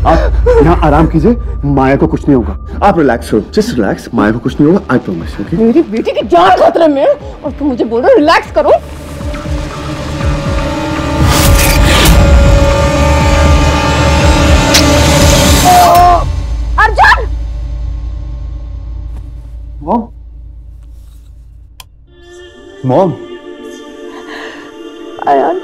आप यहाँ आराम कीजिए, माया को कुछ नहीं होगा। आप रिलैक्स हो, जस्ट रिलैक्स, माया को कुछ नहीं होगा, आई प्रॉमिस। ओके? मेरी बेटी की जान खतरे में और तुम मुझे बोल रहे हो रिलैक्स करो। अर्जुन! Mom, mom. आयान,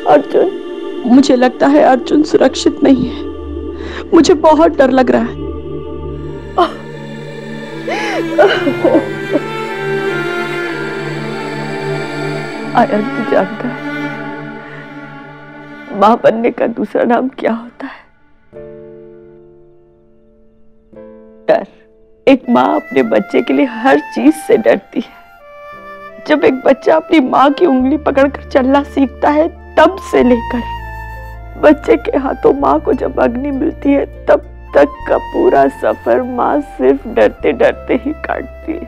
अर्जुन, मुझे लगता है अर्जुन सुरक्षित नहीं है। मुझे बहुत डर लग रहा है। आयान, तू जानता है मां बनने का दूसरा नाम क्या होता है? डर। एक माँ अपने बच्चे के लिए हर चीज से डरती है। जब एक बच्चा अपनी माँ की उंगली पकड़कर चलना सीखता है, तब से लेकर बच्चे के हाथों माँ को जब अग्नि मिलती है, तब तक का पूरा सफर माँ सिर्फ डरते डरते ही काटती है।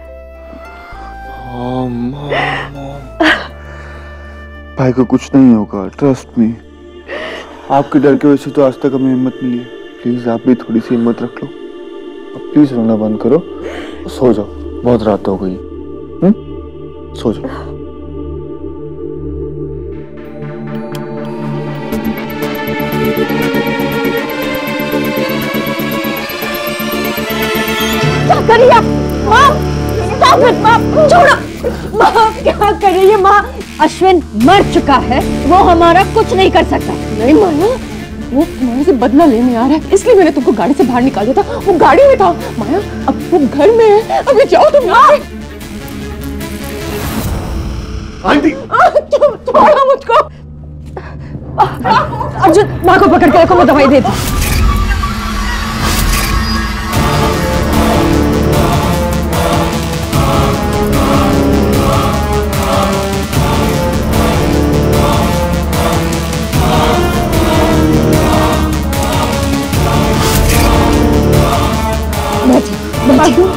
भाई को कुछ नहीं होगा, ट्रस्ट मी। आपके डर की वजह से तो आज तक हमें हिम्मत मिली है। प्लीज आप भी थोड़ी सी हिम्मत रख लो। अब प्लीज रोना बंद करो, सो जाओ, बहुत रात हो गई। सो जाओ। क्या कर रही है माँ? Stop it, माँ, छोड़ो। माँ क्या कर रही है माँ? अश्विन मर चुका है, वो हमारा कुछ नहीं कर सकता। नहीं माया, वो तुम्हारे से बदला लेने आ रहा है, इसलिए मैंने तुमको गाड़ी से बाहर निकाल दिया था। वो गाड़ी में था माया, अब वो घर में है। अभी जाओ तुम यहाँ। आंटी, छोड़ो मुझको। अर्जुन, माँ को पकड़ के रखो, मैं दवाई देती।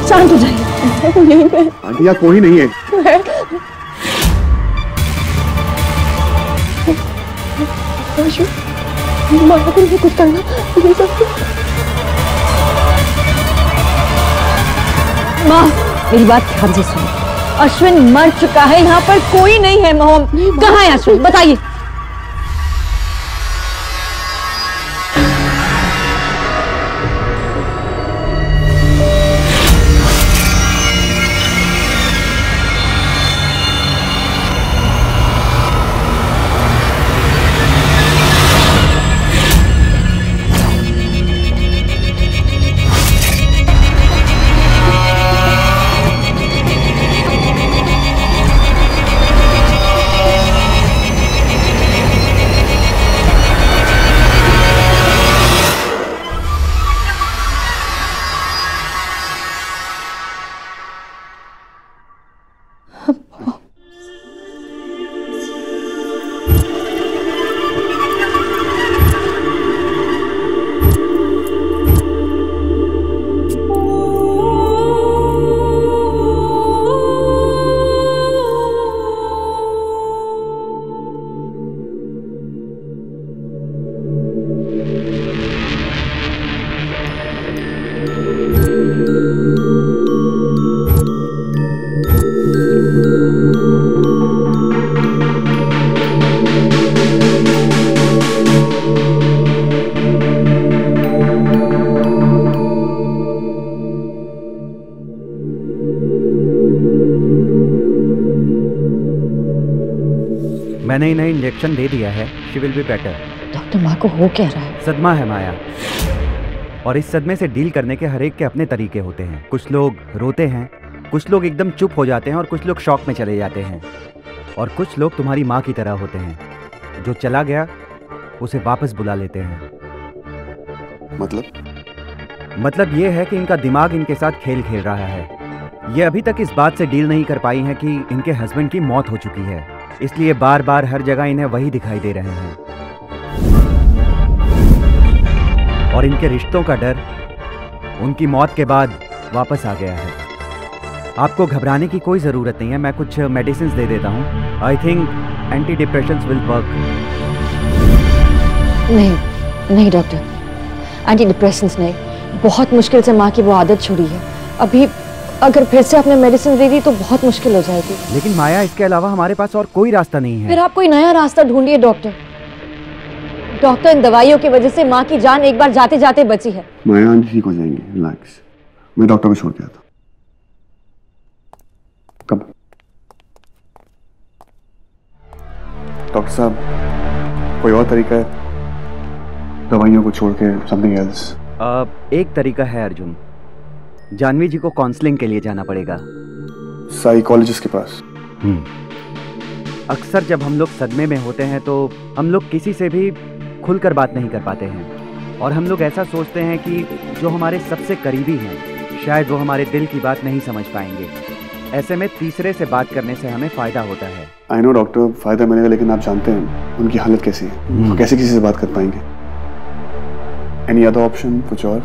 शांत हो जाइए। यहीं पे आंटी, यहाँ कोई नहीं है। माया को नहीं कुछ करना। माँ, मेरी बात ध्यान से सुनो। अश्विन मर चुका है, यहाँ पर कोई नहीं है। मोहम, कहाँ है अश्विन? बताइए। मैंने इन्हें इंजेक्शन दे दिया है। She will be better. Doctor, माँ को हो क्या रहा है? सदमा है माया, और इस सदमे से डील करने के हर एक के अपने तरीके होते हैं। कुछ लोग रोते हैं, कुछ लोग एकदम चुप हो जाते हैं, और कुछ लोग शॉक में चले जाते हैं, और कुछ लोग तुम्हारी माँ की तरह होते हैं, जो चला गया उसे वापस बुला लेते हैं। मतलब ये है कि इनका दिमाग इनके साथ खेल खेल रहा है। ये अभी तक इस बात से डील नहीं कर पाई हैं कि इनके हस्बैंड की मौत हो चुकी है, इसलिए बार बार हर जगह इन्हें वही दिखाई दे रहे हैं, और इनके रिश्तों का डर उनकी मौत के बाद वापस आ गया है। आपको घबराने की कोई ज़रूरत नहीं है, मैं कुछ मेडिसिन दे देता हूँ। I think anti depressions will work. नहीं, नहीं डॉक्टर, एंटी डिप्रेसेंट्स नहीं, बहुत मुश्किल से माँ की वो आदत छुड़ी है। अभी अगर फिर से आपने मेडिसिन दे दी तो बहुत मुश्किल हो जाएगी। लेकिन माया, इसके अलावा हमारे पास और कोई रास्ता नहीं है। फिर आप कोई नया रास्ता ढूंढिए डॉक्टर। डॉक्टर, इन दवाइयों की वजह से माँ की जान एक बार जाते जाते बची है। माया आंटी ठीक हो जाएंगी, रिलैक्स। मैं डॉक्टर को छोड़ के आता। कब डॉक्टर साहब, कोई और तरीका है दवाइयों को छोड़ के? Something else? एक तरीका है अर्जुन, जानवी जी को काउंसलिंग के लिए जाना पड़ेगा, साइकोलॉजिस्ट के पास। अक्सर जब हम लोग सदमे में होते हैं तो हम लोग किसी से भी खुलकर बात नहीं कर पाते हैं, और हम लोग ऐसा सोचते हैं कि जो हमारे सबसे करीबी हैं शायद वो हमारे दिल की बात नहीं समझ पाएंगे। ऐसे में तीसरे से बात करने से हमें फायदा होता है। आई नो डॉक्टर, फायदा मिलेगा, लेकिन आप जानते हैं उनकी हालत कैसी है, वो कैसे किसी से बात कर पाएंगे? Any other option? कुछ और?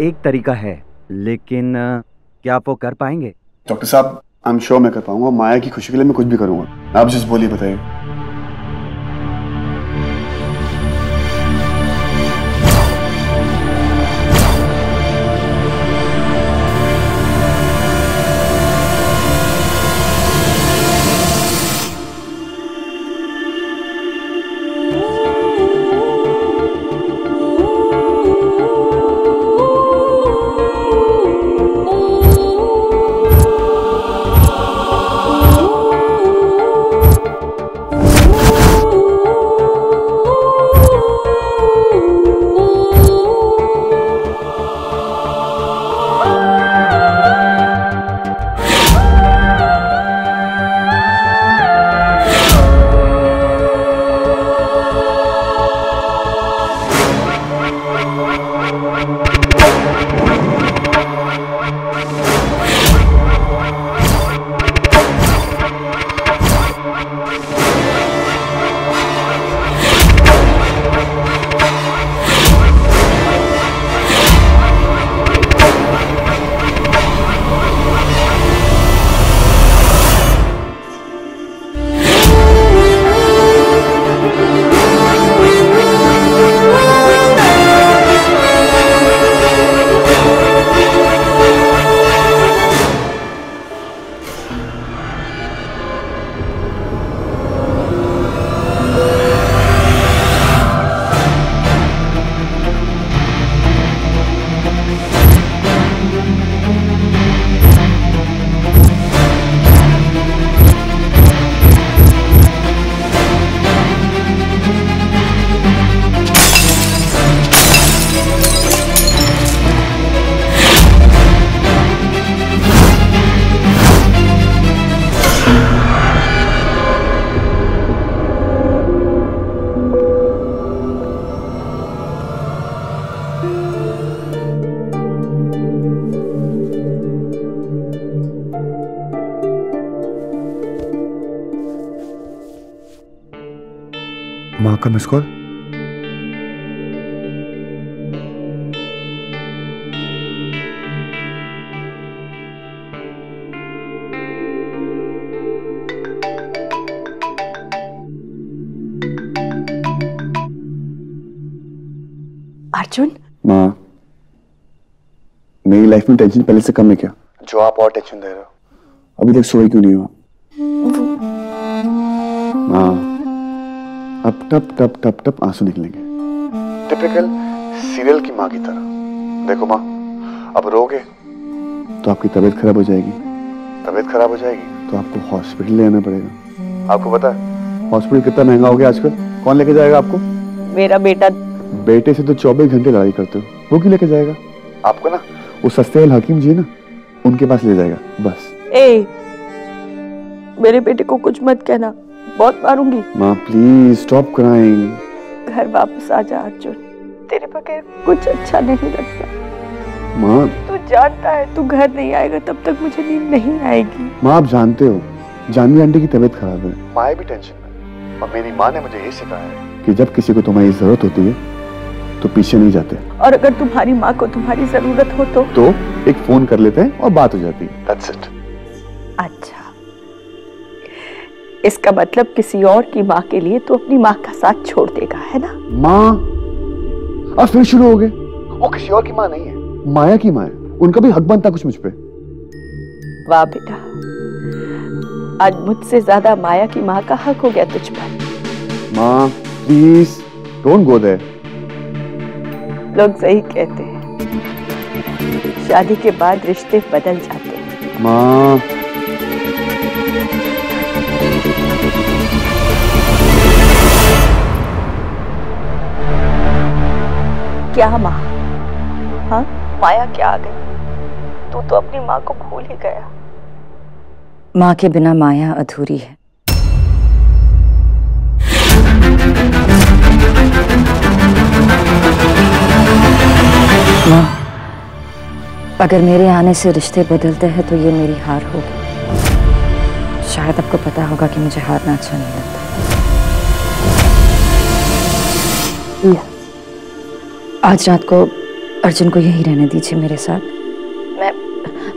एक तरीका है, लेकिन क्या आप वो कर पाएंगे? डॉक्टर साहब, आई एम श्योर मैं कर पाऊंगा। माया की खुशी के लिए मैं कुछ भी करूंगा। आप जस्ट बोलिए, बताइए। माँ का मिस कॉल? अर्जुन, माँ, मेरी लाइफ में टेंशन पहले से कम है क्या? जो आप और टेंशन दे रहे हो। अभी तक सोए क्यों नहीं हो? माँ, अब टप टप टप टप आंसू निकलेंगे, टिपिकल सीरियल की माँ की तरह। देखो माँ, अब रोगे तो आपकी तबीयत खराब हो जाएगी, तबीयत खराब हो जाएगी तो आपको हॉस्पिटल ले आना पड़ेगा। आपको पता है हॉस्पिटल कितना महंगा हो गया आजकल? कौन लेके जाएगा आपको? मेरा बेटा। बेटे से तो 24 घंटे लड़ाई करते हो, वो क्यों लेके जाएगा आपको? ना वो सस्ते अल हकीम जी ना, उनके पास ले जाएगा बस। मेरे बेटे को कुछ मत कहना, बहुत मारूंगी। माँ प्लीज स्टॉप क्राइंग। घर वापस आ जा अर्जुन, तेरे बगैर कुछ अच्छा नहीं लगता। माँ, तू जानता है तू घर नहीं आएगा तब तक मुझे नींद नहीं आएगी। माँ आप जानते हो जानवी आंटी की तबीयत खराब है, माँ भी टेंशन में, और मेरी माँ ने मुझे ये सिखाया है कि जब किसी को तुम्हारी जरूरत होती है तो पीछे नहीं जाते, और अगर तुम्हारी माँ को तुम्हारी जरूरत हो तो एक फोन कर लेते हैं और बात हो जाती है। That's it. अच्छा, इसका मतलब किसी और की माँ के लिए तू अपनी माँ का साथ छोड़ देगा, है ना? माँ अब फिर शुरू हो गए। वो किसी और की माँ नहीं है, माया की माँ है। उनका भी हक बनता कुछ मुझ पे। वाह बेटा, आज मुझसे ज्यादा माया की माँ का हक हो गया तुझ पर। माँ प्लीज डोंट गो देयर। लोग सही कहते हैं, शादी के बाद रिश्ते बदल जाते हैं। माँ क्या माँ? हाँ, माया क्या आ गई? तू तो अपनी माँ को भूल ही गया। माँ के बिना माया अधूरी है। माँ, अगर मेरे आने से रिश्ते बदलते हैं तो ये मेरी हार होगी। शायद आपको पता होगा कि मुझे हारना अच्छा नहीं लगता। आज रात को अर्जुन को यहीं रहने दीजिए मेरे साथ।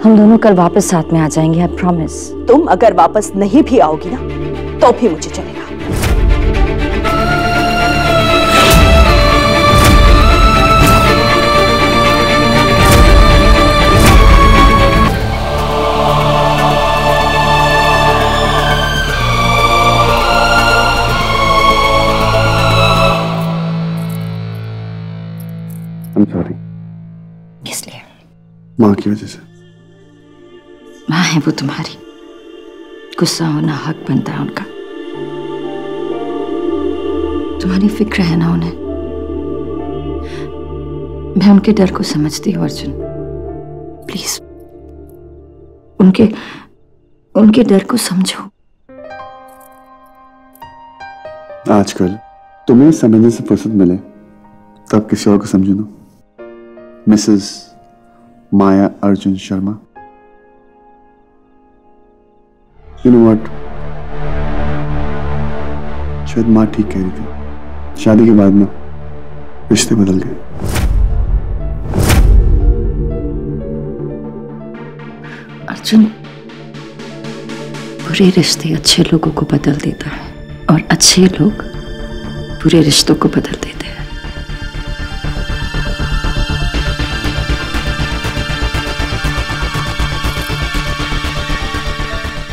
हम दोनों कल वापस साथ में आ जाएंगे, आई प्रॉमिस। तुम अगर वापस नहीं भी आओगी ना तो भी मुझे चलेगा। I'm sorry। इसलिए माँ की वजह से। माँ है वो तुम्हारी, गुस्सा होना हक बनता है उनका। तुम्हारी फिक्र है ना उन्हें। मैं उनके डर को समझती हूँ अर्जुन, प्लीज उनके डर को समझो। आजकल तुम्हें समझने से फुर्सत मिले तब किसी और को समझो ना। Mrs Maya Arjun Sharma. You know what? शायद माँ ठीक कह रही थी, शादी के बाद ना रिश्ते बदल गए। अर्जुन, बुरे रिश्ते अच्छे लोगों को बदल देता है और अच्छे लोग बुरे रिश्तों को बदल देते हैं।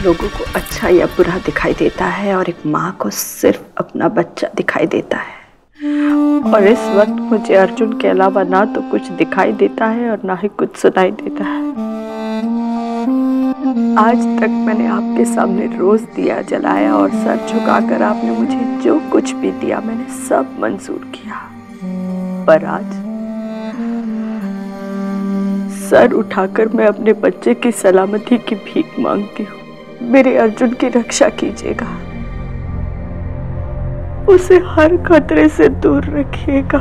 लोगों को अच्छा या बुरा दिखाई देता है और एक माँ को सिर्फ अपना बच्चा दिखाई देता है। और इस वक्त मुझे अर्जुन के अलावा ना तो कुछ दिखाई देता है और ना ही कुछ सुनाई देता है। आज तक मैंने आपके सामने रोज दिया जलाया और सर झुकाकर आपने मुझे जो कुछ भी दिया मैंने सब मंजूर किया। पर आज सर उठाकर मैं अपने बच्चे की सलामती की भीख मांगती हूँ। मेरे अर्जुन की रक्षा कीजिएगा, उसे हर खतरे से दूर रखिएगा।